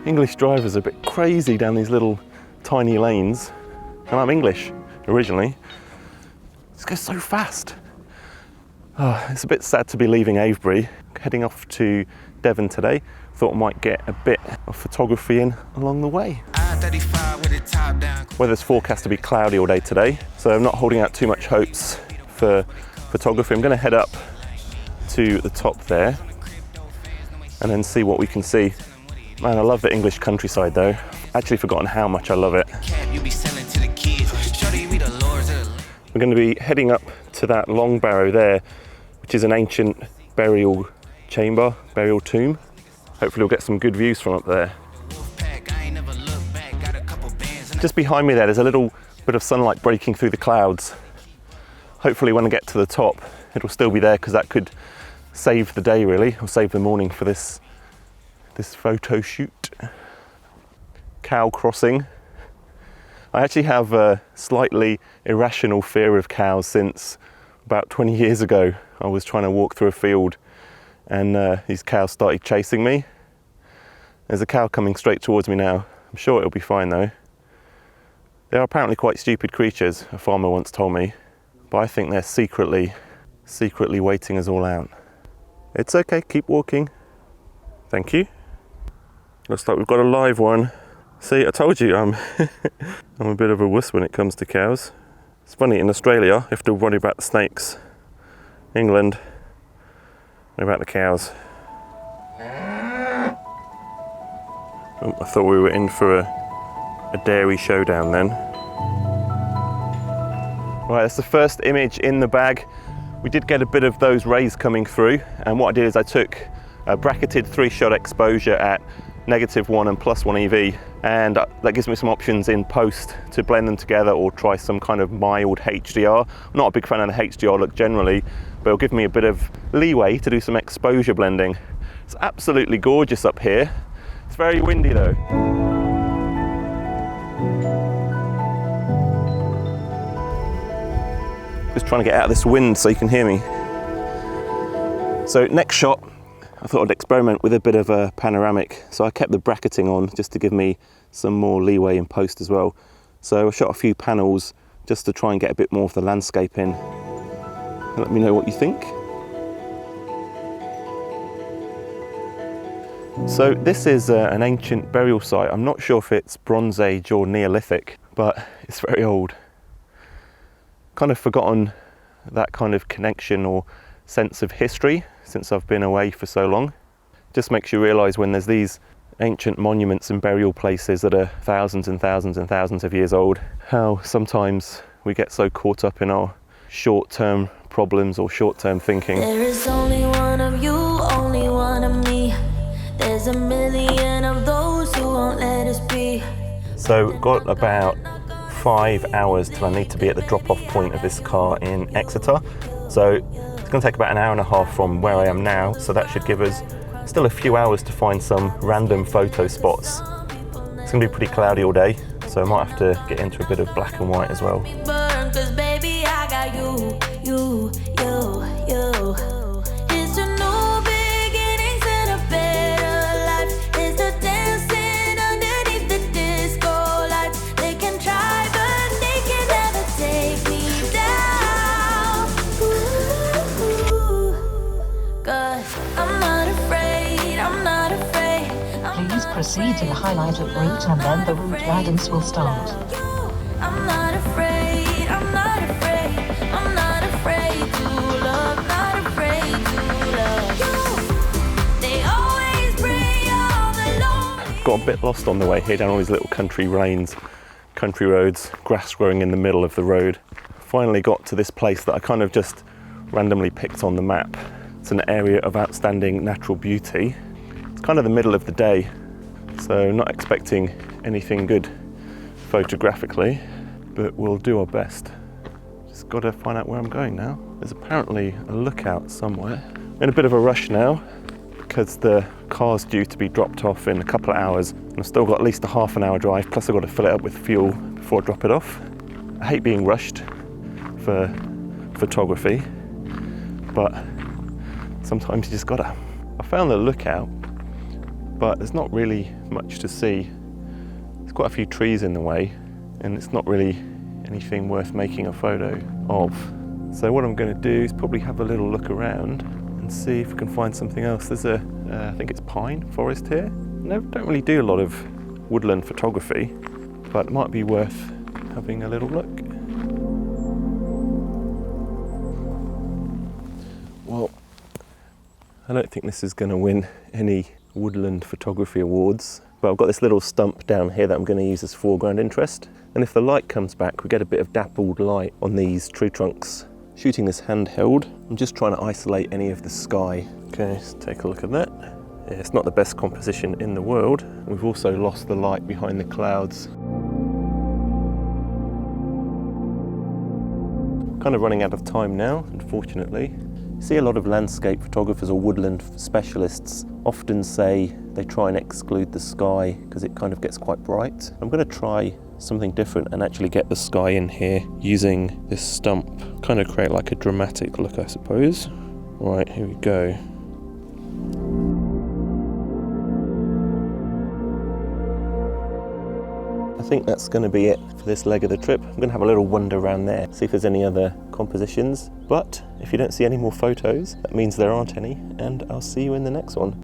English drivers are a bit crazy down these little tiny lanes, and I'm English originally. It goes so fast. Oh, it's a bit sad to be leaving Avebury, heading off to Devon today. Thought I might get a bit of photography in along the way. Weather's forecast to be cloudy all day today, so I'm not holding out too much hopes for photography. I'm going to head up to the top there and then see what we can see. Man, I love the English countryside though. I've actually forgotten how much I love it. We're going to be heading up to that long barrow there, which is an ancient burial chamber, burial tomb. Hopefully we'll get some good views from up there. Just behind me there's a little bit of sunlight breaking through the clouds. Hopefully when I get to the top, it'll still be there because that could save the day really, or save the morning for this photo shoot. Cow crossing. I actually have a slightly irrational fear of cows since about 20 years ago. I was trying to walk through a field and these cows started chasing me. There's a cow coming straight towards me now. I'm sure it'll be fine though. They are apparently quite stupid creatures, a farmer once told me, but I think they're secretly waiting us all out. It's okay, keep walking. Thank you. Looks like we've got a live one. See, I told you I'm a bit of a wuss when it comes to cows. It's funny, in Australia, you have to worry about the snakes. England, worry about the cows. Oh, I thought we were in for a dairy showdown then. Right, that's the first image in the bag. We did get a bit of those rays coming through, and what I did is I took a bracketed 3-shot exposure at -1 and +1 EV, and that gives me some options in post to blend them together or try some kind of mild HDR. I'm not a big fan of the HDR look generally, but it'll give me a bit of leeway to do some exposure blending. It's absolutely gorgeous up here. It's very windy though. Just trying to get out of this wind so you can hear me. So next shot, I thought I'd experiment with a bit of a panoramic. So I kept the bracketing on just to give me some more leeway in post as well. So I shot a few panels just to try and get a bit more of the landscape in. Let me know what you think. So this is an ancient burial site. I'm not sure if it's Bronze Age or Neolithic, but it's very old. Kind of forgotten that kind of connection or sense of history since I've been away for so long. Just makes you realise when there's these ancient monuments and burial places that are thousands and thousands and thousands of years old, how sometimes we get so caught up in our short-term problems or short-term thinking. There is only one of you, only one of me. There's a million of those who won't let us be. So got about 5 hours till I need to be at the drop-off point of this car in Exeter. So it's going to take about an hour and a half from where I am now, so that should give us still a few hours to find some random photo spots. It's going to be pretty cloudy all day, so I might have to get into a bit of black and white as well. Proceed to the highlighted route and then the route guidance will start. I'm not afraid, I'm not afraid, I'm not afraid to love, not afraid to love. They always bring all the lonely. Got a bit lost on the way here down all these little country lanes, country roads, grass growing in the middle of the road. Finally got to this place that I kind of just randomly picked on the map. It's an area of outstanding natural beauty. It's kind of the middle of the day, so not expecting anything good photographically, but we'll do our best. Just got to find out where I'm going now. There's apparently a lookout somewhere. I'm in a bit of a rush now because the car's due to be dropped off in a couple of hours, and I've still got at least a half an hour drive, plus I've got to fill it up with fuel before I drop it off. I hate being rushed for photography, but sometimes you just gotta. I found the lookout but there's not really much to see. There's quite a few trees in the way, and it's not really anything worth making a photo of. So what I'm going to do is probably have a little look around and see if we can find something else. There's a, I think it's pine forest here. I don't really do a lot of woodland photography, but it might be worth having a little look. Well, I don't think this is going to win any woodland photography awards, but I've got this little stump down here that I'm going to use as foreground interest. And if the light comes back, we get a bit of dappled light on these tree trunks. Shooting this handheld, I'm just trying to isolate any of the sky. Okay, let's take a look at that. Yeah, it's not the best composition in the world. We've also lost the light behind the clouds. Kind of running out of time now, unfortunately. See, a lot of landscape photographers or woodland specialists often say they try and exclude the sky because it kind of gets quite bright. I'm going to try something different and actually get the sky in here using this stump. Kind of create like a dramatic look, I suppose. Right, here we go. I think that's going to be it for this leg of the trip. I'm going to have a little wander around there, see if there's any other compositions. But if you don't see any more photos, that means there aren't any, and I'll see you in the next one.